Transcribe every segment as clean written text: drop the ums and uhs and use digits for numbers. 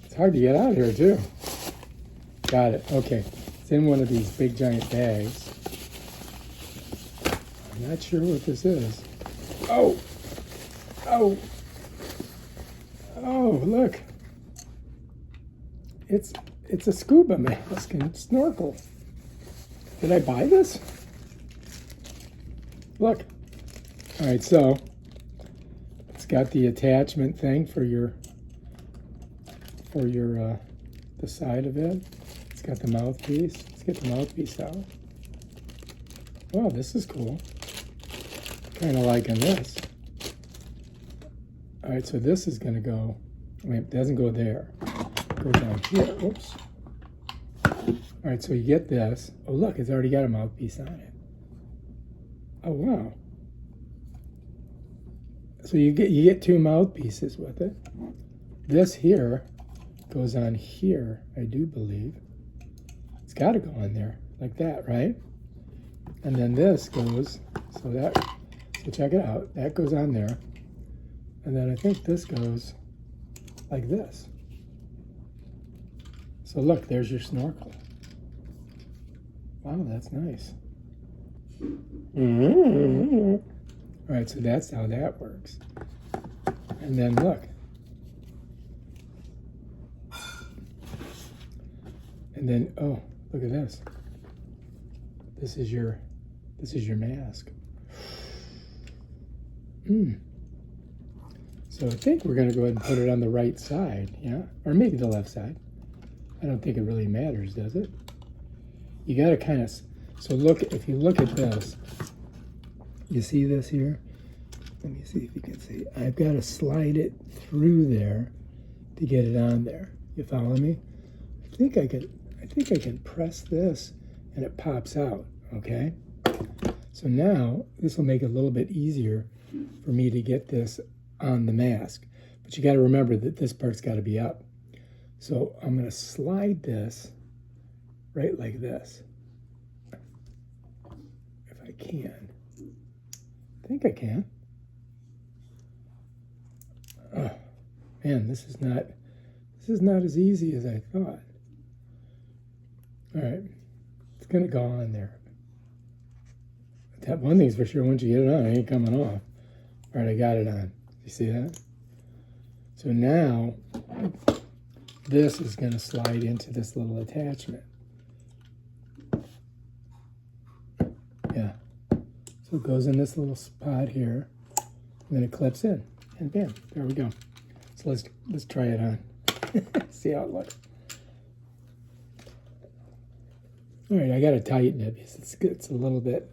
It's hard to get out of here too. Got it. Okay. It's in one of these big giant bags. I'm not sure what this is. Oh! Oh! Oh, look. It's a scuba mask and snorkel. Did I buy this? Look. All right, so it's got the attachment thing for your the side of it. It's got the mouthpiece. Let's get the mouthpiece out. Wow, this is cool. Kind of liking this. All right, so this is going to go. Wait, it doesn't go there. It goes down here. Oops. All right, so you get this. Oh, look, it's already got a mouthpiece on it. Oh, wow. So you get two mouthpieces with it. This here goes on here, I do believe. It's got to go on there like that, right? And then this goes, so check it out. That goes on there. And then I think this goes like this. So look, there's your snorkel. Wow, that's nice. All right, so that's how that works. And then look. And then, oh, look at this. This is your mask. So I think we're going to go ahead and put it on the right side, yeah? Or maybe the left side. I don't think it really matters, does it? You got to kind of, so look, if you look at this, you see this here? Let me see if you can see. I've got to slide it through there to get it on there. You follow me? I think I can press this and it pops out, okay? So now this will make it a little bit easier for me to get this on the mask. But you got to remember that this part's got to be up. So I'm going to slide this right like this. If I can. I think I can. Oh, man, this is not as easy as I thought. All right, it's going to go on there. That one thing's for sure, once you get it on, it ain't coming off. All right, I got it on. You see that? So now, this is going to slide into this little attachment. Yeah. So it goes in this little spot here, and then it clips in, and bam, there we go. So let's try it on. See how it looks. All right, I got to tighten it because it's a little bit,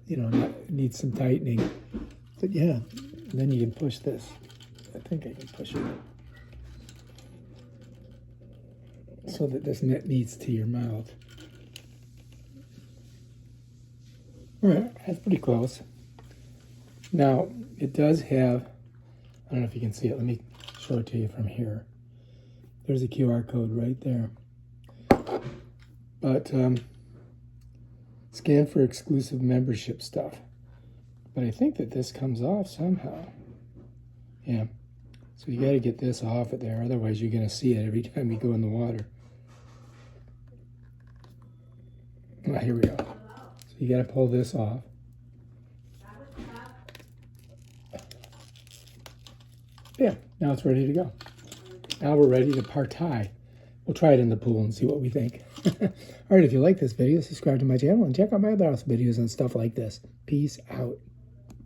it needs some tightening. But yeah, and then you can push this. I think I can push it so that this net meets to your mouth. All right, that's pretty close. Now, it does have, I don't know if you can see it. Let me show it to you from here. There's a QR code right there. But scan for exclusive membership stuff. But I think that this comes off somehow. Yeah. So you got to get this off of there. Otherwise, you're going to see it every time you go in the water. Well, here we go. So you got to pull this off. Yeah, now it's ready to go. Now we're ready to partay. We'll try it in the pool and see what we think. All right, if you like this video, subscribe to my channel and check out my other awesome videos on stuff like this. Peace out.